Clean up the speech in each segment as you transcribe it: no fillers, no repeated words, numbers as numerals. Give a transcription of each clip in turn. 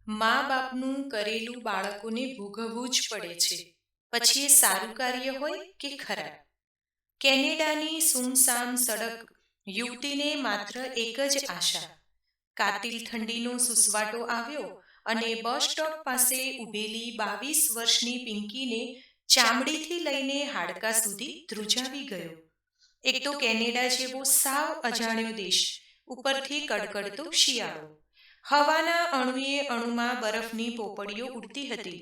મા બાપનું કરેલું બાળકોને ભોગવવું જ પડે છે, પછી એ સારું કાર્ય હોય કે ખરાબ. કેનેડાની સુમસામ સડક યુવતીને માત્ર એક જ આશા. કાતિલ ઠંડીનો સુસવાટો આવ્યો અને બસ સ્ટોપ પાસે ઊભેલી 22 વર્ષની પિંકીને ચામડીથી લઈને હાડકા સુધી ધ્રુજાવી ગયો. એક તો કેનેડા જેવો સાવ અજાણ્યો દેશ, ઉપરથી કડકડતો શિયાળો. હવાના અણુએ અણુમાં બરફની પોપડીઓ ઉડતી હતી.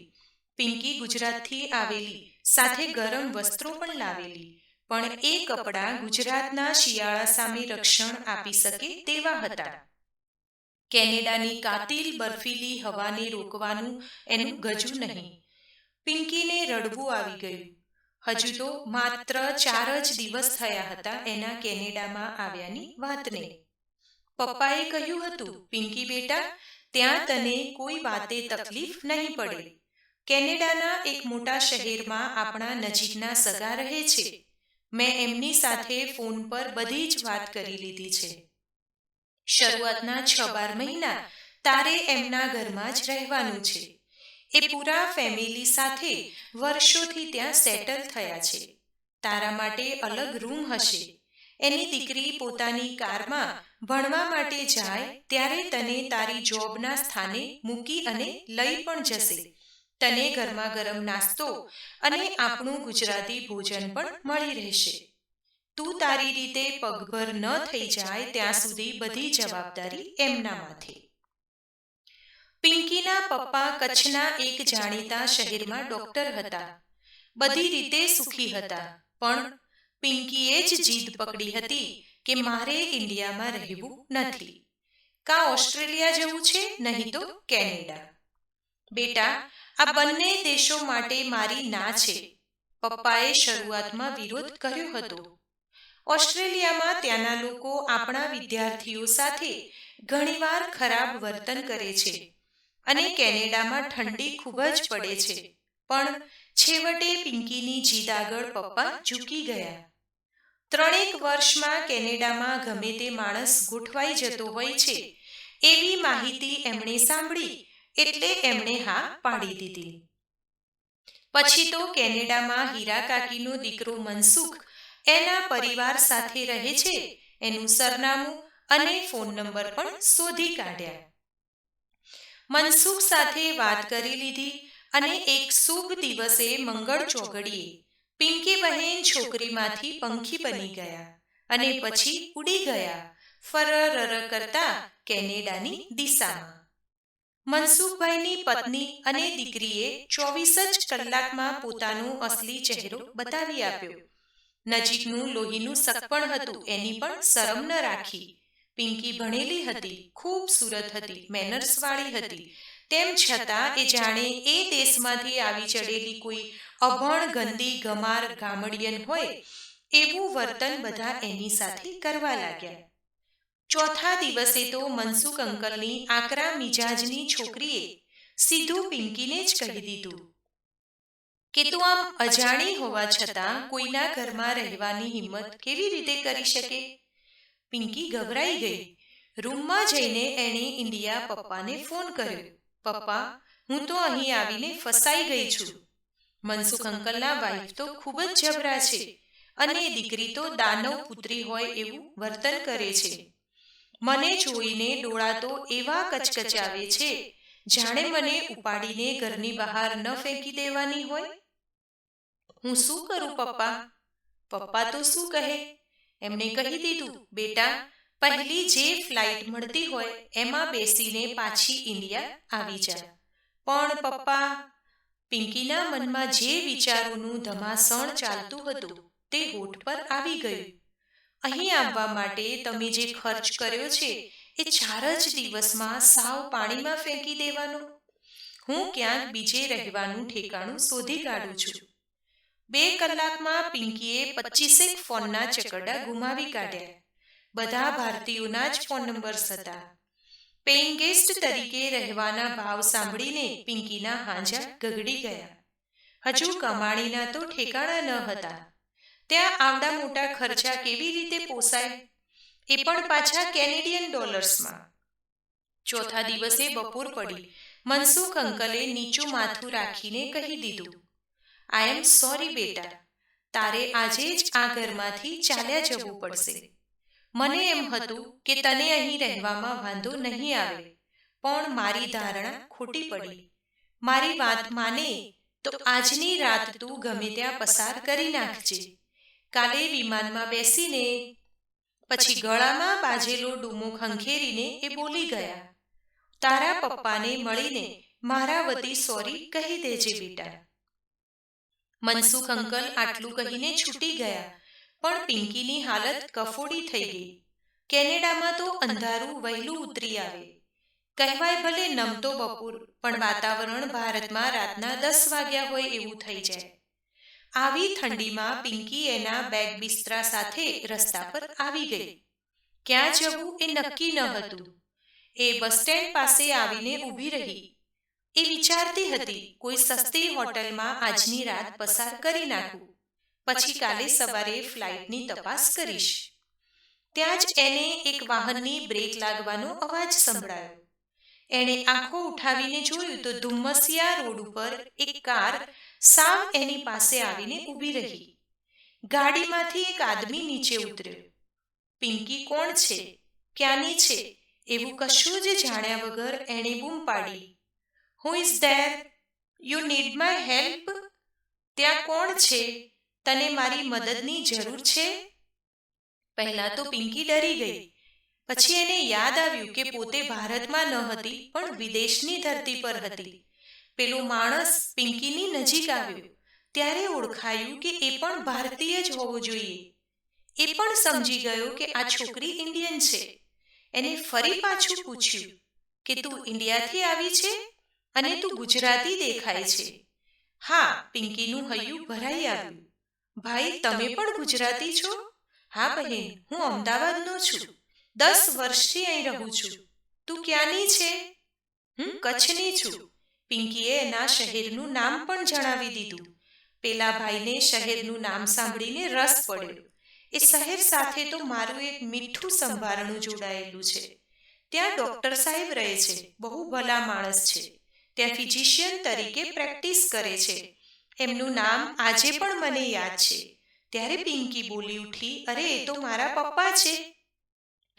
પિંકી ગુજરાતથી આવેલી, સાથે ગરમ વસ્ત્રો પણ લાવેલી, પણ એ કપડાં ગુજરાતના શિયાળા સામે રક્ષણ આપી શકે તેવા હતા. કેનેડાની કાતિલ બર્ફીલી હવાને રોકવાનું એનું ગજું નહીં. પિંકીને રડવું આવી ગયું. હજુ તો માત્ર 4 જ દિવસ થયા હતા એના કેનેડામાં આવ્યાની વાતને. પપ્પાએ કહ્યું હતું, પિંકી બેટા, ત્યાં તને કોઈ વાતે તકલીફ નહીં પડે. કેનેડાના એક મોટા શહેરમાં આપણા નજીકના સગા રહે છે. મેં એમની સાથે ફોન પર બધી જ વાત કરી લીધી છે. શરૂઆતના 6-12 મહિના તારે એમના ઘરમાં જ રહેવાનું છે. એ પૂરા ફેમિલી સાથે વર્ષોથી ત્યાં સેટલ થયા છે. તારા માટે અલગ રૂમ હશે. એની દીકરી પોતાની કારમાં ભણવા માટે જાય ત્યારે તને તારી જોબના સ્થાને મૂકી અને લઈ પણ જશે. તને ગરમા ગરમ નાસ્તો અને આપણું ગુજરાતી ભોજન પણ મળી રહેશે. તું તારી રીતે પગભર ન થઈ જાય ત્યાં સુધી બધી જવાબદારી એમના માથે. પિંકીના પપ્પા કચ્છના એક જાણીતા શહેરમાં ડોક્ટર હતા. બધી રીતે સુખી હતા, પણ પિંકીએ જ જીદ પકડી હતી કે મારે ઇન્ડિયામાં રહેવું નથી. કાં ઓસ્ટ્રેલિયા જવું છે, નહીં તો કેનેડા. બેટા, આ બંને દેશો માટે મારી ના છે. પપ્પાએ શરૂઆતમાં વિરોધ કર્યો હતો. ઓસ્ટ્રેલિયામાં ત્યાંના લોકો આપણા વિદ્યાર્થીઓ સાથે ઘણીવાર ખરાબ વર્તન કરે છે અને કેનેડામાં ઠંડી ખૂબ જ પડે છે. પણ છેવટે પિંકીની જીદ આગળ પપ્પા ઝૂકી ગયા. 3 વર્ષમાં કેનેડામાં ગમે તે માણસ ગોઠવાઈ જતો હોય છે એવી માહિતી એમણે સાંભળી, એટલે એમણે હા પાડી દીધી. પછી તો કેનેડામાં હીરા કાકીનો દીકરો મનસુખ એના પરિવાર સાથે રહે છે. એનું સરનામું અને ફોન નંબર પણ શોધી કાઢ્યા. મનસુખ સાથે વાત કરી લીધી અને એક શુભ દિવસે મંગળ ચોઘડીએ પિંકી બહેન છોકરીમાંથી પંખી બની ગયા અને પછી ઉડી ગયા ફરર કરતા કેનેડાની દિશામાં. મનસુખભાઈની પત્ની અને દીકરીએ 24 જ કલાકમાં પોતાનો અસલી ચહેરો બતાવી આપ્યો. નજીકનું લોહીનું સગપણ હતું, એની પણ શરમ ન રાખી. પિંકી ભણેલી હતી, ખૂબસૂરત હતી, મેનર્સવાળી હતી. તેમ છતાં એ જાણે એ દેશમાંથી આવી ચડેલી કોઈ અભણ ગંદી ગમાર ગામડિયન હોય એવું વર્તન બધા એની સાથે કરવા લાગ્યા. ચોથા દિવસે તો મનસુખ અંકલની આકરા મિજાજની છોકરીએ સીધું પિંકીને જ કહી દીધું કે તું આમ અજાણી હોવા છતાં કોઈના ઘરમાં રહેવાની હિંમત કેવી રીતે કરી શકે? પિંકી ગભરાઈ ગઈ. રૂમમાં જઈને એણે ઇન્ડિયા પપ્પાને ફોન કર્યો. પપ્પા, હું તો અહીં આવીને ફસાઈ ગઈ છું. મનસુખ અંકલના વાઈફ તો ખૂબ જ જબરા છે અને દીકરી તો દાનવ પુત્રી હોય એવું વર્તન કરે છે. મને જોઈને ડોળા તો એવા કચકચાવે છે જાણે મને ઉપાડીને ઘરની બહાર ન ફેંકી દેવાની હોય. હું શું કરું પપ્પા? પપ્પા તો શું કહે? એમણે કહી દીધું, બેટા, પહેલી જે ફ્લાઇટ મળતી હોય એમાં બેસીને પાછી ઇન્ડિયા આવી જા. પણ પપ્પા, પિંકીના મનમાં જે વિચારોનું ધમાસણ ચાલતું હતું તે હોઠ પર આવી ગયું. અહીં આવવા માટે તમે જે ખર્ચ કર્યો છે એ 4 જ દિવસમાં સાવ પાણીમાં ફેંકી દેવાનો. હું ક્યાંક બીજે રહેવાનું ઠેકાણું શોધી કાઢું છું. 2 કલાકમાં પિંકીએ 25 ફોનના ચકરડા ગુમાવી કાઢ્યા. બધા ભારતીયોના જ ફોન નંબર્સ હતા. પેઇંગ ગેસ્ટ તરીકે રહેવાના ભાવ સાંભળીને પિંકીના હાંજા ગગડી ગયા. હજુ કમાણીના તો ઠેકાણા ન હતા. ત્યાં આવડા મોટા ખર્ચા કેવી રીતે પોસાય? એ પણ પાછા કેનેડિયન ડોલર્સમાં. ચોથા દિવસે બપોર પડી. મનસુખ અંકલે નીચું માથું રાખીને કહી દીધું, આઈ એમ સોરી બેટા, તારે આજે જ આ ઘરમાંથી ચાલ્યા જવું પડશે. મને એમ હતું કે તને અહીં રહેવામાં વાંધો નહીં આવે, પણ મારી ધારણા ખોટી પડી. મારી વાત માને તો આજની રાત તું ગમે ત્યાં પસાર કરી નાખજે. કાલે વિમાનમાં બેસીને. પછી ગળામાં બાજેલો ડૂમો ખંખેરીને એ બોલી ગયા, તારા પપ્પાને મળીને મારા વતી સોરી કહી દેજે બેટા. મનસુખ અંકલ આટલું કહીને છૂટી ગયા, પણ પિંકીની હાલત કફોડી થઈ ગઈ. કેનેડામાં તો અંધારું વહેલું ઉતરી આવે. કહેવાય ભલે નમતો બપોર, પણ વાતાવરણ ભારતમાં રાતના 10 વાગ્યા હોય એવું થઈ જાય. આવી ઠંડીમાં પિંકી એના બેગ બિસ્તરા સાથે રસ્તા પર આવી ગઈ. ક્યાં જવું એ નક્કી ન હતું. એ બસ સ્ટેન્ડ પાસે આવીને ઊભી રહી. એ વિચારતી હતી, કોઈ સસ્તી હોટલમાં આજની રાત પસાર કરી નાખું, પછી કાલે સવારે ફ્લાઇટની તપાસ કરીશ. ત્યાં જ એને એક વાહનની બ્રેક લાગવાનો અવાજ સંભળાયો. એણે આંખો ઉઠાવીને જોયું તો ધુમ્મસિયા રોડ ઉપર એક કાર સાવ એની પાસે આવીને ઊભી રહી. ગાડીમાંથી એક આદમી નીચે ઉતર્યો. પિંકી કોણ છે, ક્યાંની છે, એવું કશું જ જાણ્યા વગર એણે બૂમ પાડી, who is there? You need my help? ત્યાં કોણ છે? તને મારી મદદની જરૂર છે? પહેલાં તો પિંકી ડરી ગઈ. પછી એને યાદ આવ્યું કે પોતે ભારતમાં ન હતી પણ વિદેશની ધરતી પર હતી. પેલો માણસ પિંકીની નજીક આવ્યો ત્યારે ઓળખાયું કે એ પણ ભારતીય જ હોવો જોઈએ. એ પણ સમજી ગયો કે આ છોકરી ઇન્ડિયન છે. એને ફરી પાછું પૂછ્યું કે તું ઇન્ડિયાથી આવી છે અને તું ગુજરાતી દેખાય છે. હા, પિંકીનું હૈયું ભરાઈ આવ્યું. ભાઈ, તમે પણ ગુજરાતી છો? હા બહેન, હું અમદાવાદનો છું. 10 વર્ષથી અહીં રહું છું. તું ક્યાંની છે? હું કચ્છની છું. પિંકીએ એના શહેરનું નામ પણ જણાવી દીધું. પેલા ભાઈને શહેરનું નામ સાંભળીને રસ પડ્યો. એ શહેર સાથે તો મારું એક મીઠું સંભારણું જોડાયેલું છે. ત્યાં ડૉક્ટર સાહેબ રહે છે, બહુ ભલા માણસ છે. ત્યાં ફિઝિશિયન તરીકે પ્રેક્ટિસ કરે છે. એમનું નામ આજે પણ મને યાદ છે. ત્યારે પિંકી બોલી ઉઠી, અરે એ તો મારા પપ્પા છે.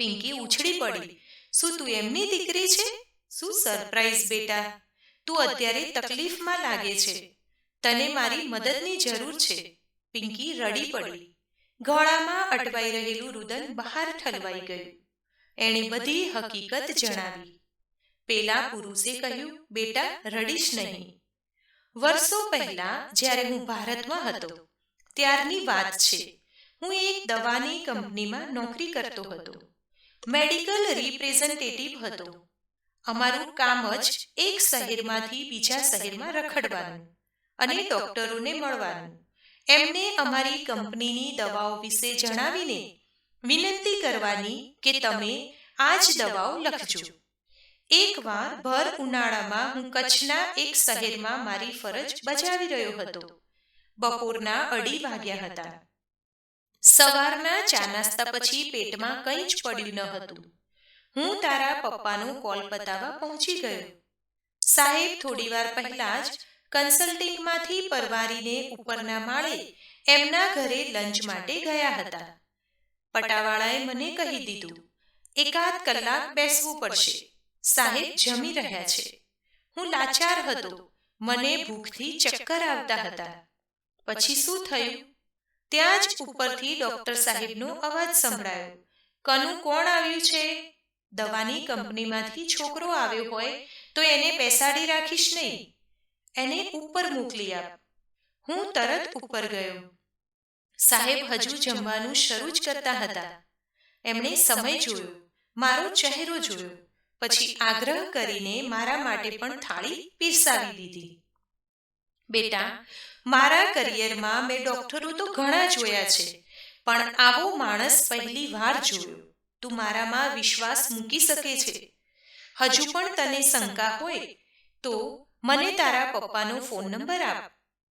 પિંકી ઉછળી પડી. શું તું એમની દીકરી છે? શું સરપ્રાઈઝ બેટા! તું અત્યારે તકલીફમાં લાગે છે. તને મારી મદદની જરૂર છે. પિંકી રડી પડી. ગળામાં અટવાઈ રહેલું રુદન બહાર ઠલવાઈ ગયું. એણે બધી હકીકત જણાવી. પેલા પુરુષે કહ્યું, બેટા રડીશ નહીં. વર્ષો પહેલા જ્યારે હું ભારતમાં હતો ત્યારની વાત છે. હું એક દવાની કંપનીમાં નોકરી કરતો હતો. મેડિકલ રિપ્રેઝન્ટેટિવ હતો. અમારું કામ જ એક શહેરમાંથી બીજા શહેરમાં રખડવાનું અને ડોક્ટરોને મળવાનું. એમને અમારી કંપનીની દવાઓ વિશે જણાવીને વિનંતી કરવાની કે તમે આ જ દવાઓ લખજો. એકવાર ભર ઉનાળામાં હું કચ્છના એક શહેરમાં મારી ફરજ બજાવી રહ્યો હતો. બપોરના 2:30 વાગ્યા હતા. સવારના ચા નાસ્તા પછી પેટમાં કંઈ જ પડ્યું ન હતું. હું તારા પપ્પાનો કોલ પતાવવા પહોંચી ગયો. સાહેબ થોડીવાર પહેલા જ કન્સલ્ટિંગમાંથી પરવારીને ઉપરના માળે એમના ઘરે લંચ માટે ગયા હતા. પટાવાળાએ મને કહી દીધું, 1 કલાક બેસવું પડશે. સાહેબ જમી રહ્યા છે. હું લાચાર હતો. મને ભૂખથી ચક્કર આવતા હતા. પછી શું થયું? ત્યાં જ ઉપરથી ડૉક્ટર સાહેબનો અવાજ સંભળાયો, કનું કોણ આવ્યું છે? દવાની કંપનીમાંથી છોકરો આવ્યો હોય તો એને બેસાડી રાખીશ નહીં. એને ઉપર મોકલી આપ. હું તરત ઉપર ગયો. સાહેબ હજુ જમવાનું શરૂ જ કરતા હતા. એમણે સમય જોયો, મારો ચહેરો જોયો, પછી આગ્રહ કરીને મારા માટે પણ થાળી પીરસાવી દીધી. બેટા, મારા કરિયરમાં મેં ડૉક્ટરો તો ઘણા જોયા છે, પણ આવો માણસ પહેલી વાર જોયો. તું મારામાં વિશ્વાસ મૂકી શકે છે. હજુ પણ તને શંકા હોય તો મને તારા પપ્પાનો ફોન નંબર આપ.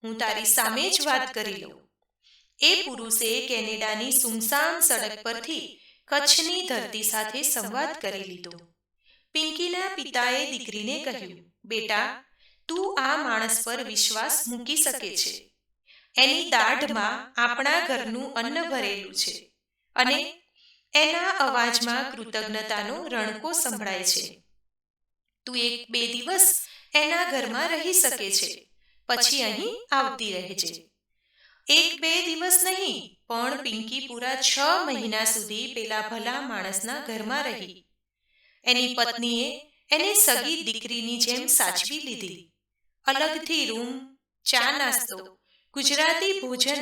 હું તારી સામે જ વાત કરી લઉં. એ પુરુષે કેનેડાની સુમસામ સડક પરથી કચ્છની ધરતી સાથે સંવાદ કરી લીધો. પિંકીના પિતાએ દીકરીને કહ્યું, બેટા, તું આ માણસ પર વિશ્વાસ મૂકી શકે છે. એની દાઢમાં આપણા ઘરનું અન્ન ભરેલું છે અને એના અવાજમાં કૃતજ્ઞતાનો રણકો સંભળાય છે. તું 1-2 દિવસ એના ઘરમાં રહી શકે છે, પછી અહીં આવતી રહેજે. 1-2 દિવસ નહીં, પણ પિંકી પૂરા 6 મહિના સુધી પેલા ભલા માણસના ઘરમાં રહી. એની પત્નીએ એને સગી દીકરીની જેમ સાચવી લીધી. અલગથી રૂમ, ચા નાસ્તો, ગુજરાતી ભોજન,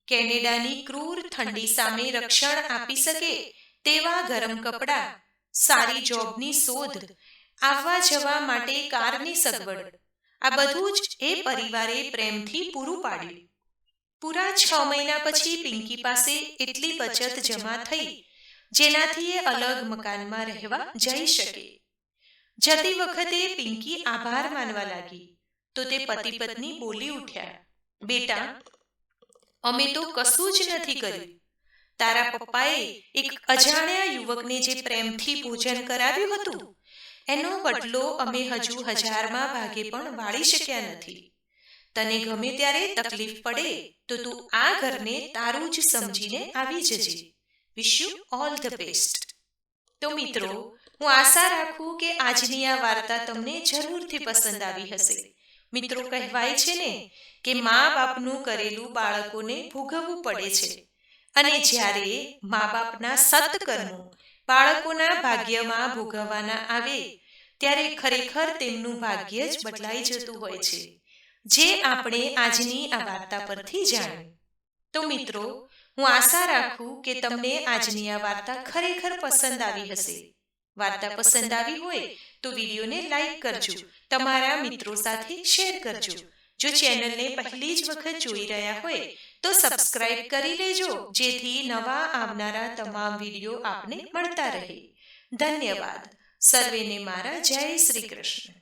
કેનેડાની ક્રૂર ઠંડી સામે રક્ષણ આપી શકે તેવા ગરમ કપડાં, સારી જોબની શોધ, આવવા જવા માટે કારની સગવડ, આ બધું જ એ પરિવારે પ્રેમથી પૂરું પાડ્યું. પૂરા 6 મહિના પછી પિંકી પાસે એટલી બચત જમા થઈ જેનાથી એ અલગ મકાનમાં રહેવા જઈ શકે. જતી વખતે પિંકી આભાર માનવા લાગી તો તે પતિ પત્ની બોલી ઉઠ્યા, બેટા, અમે તો કશું જ નથી કર્યું. તારા પપ્પાએ એક અજાણ્યા યુવકને જે પ્રેમથી ભોજન કરાવ્યું હતું એનો બદલો અમે હજુ 1000માં ભાગે પણ વાળી શક્યા નથી. તને ગમે ત્યારે તકલીફ પડે તો તું આ ઘરને તારું જ સમજીને આવી જજે. Wish you all the best. તો મિત્રો, હું આશા રાખું કે આજની આ વાર્તા તમને જરૂરથી પસંદ આવી હશે. મિત્રો, કહેવાય છે ને કે મા બાપનું કરેલું બાળકોને ભોગવવું પડે છે, અને જ્યારે મા બાપના સત્કર્મો બાળકોના ભાગ્યમાં ભોગવવાના આવે ત્યારે ખરેખર તેમનું ભાગ્ય જ બદલાઈ જતું હોય છે, જે આપણે આજની આ વાર્તા પરથી જાણ્યું. તો મિત્રો, હું આશા રાખું કે તમને આજની આ વાર્તા ખરેખર પસંદ આવી હશે. વાર્તા પસંદ આવી હોય તો વિડીયોને લાઈક કરજો, તમારા મિત્રો સાથે શેર કરજો. જો ચેનલને પહેલી જ વખત જોઈ રહ્યા હોય તો સબસ્ક્રાઇબ કરી લેજો, જેથી નવા આવનારા તમામ વિડીયો આપને મળતા રહે. ધન્યવાદ. સર્વેને મારા જય શ્રી કૃષ્ણ.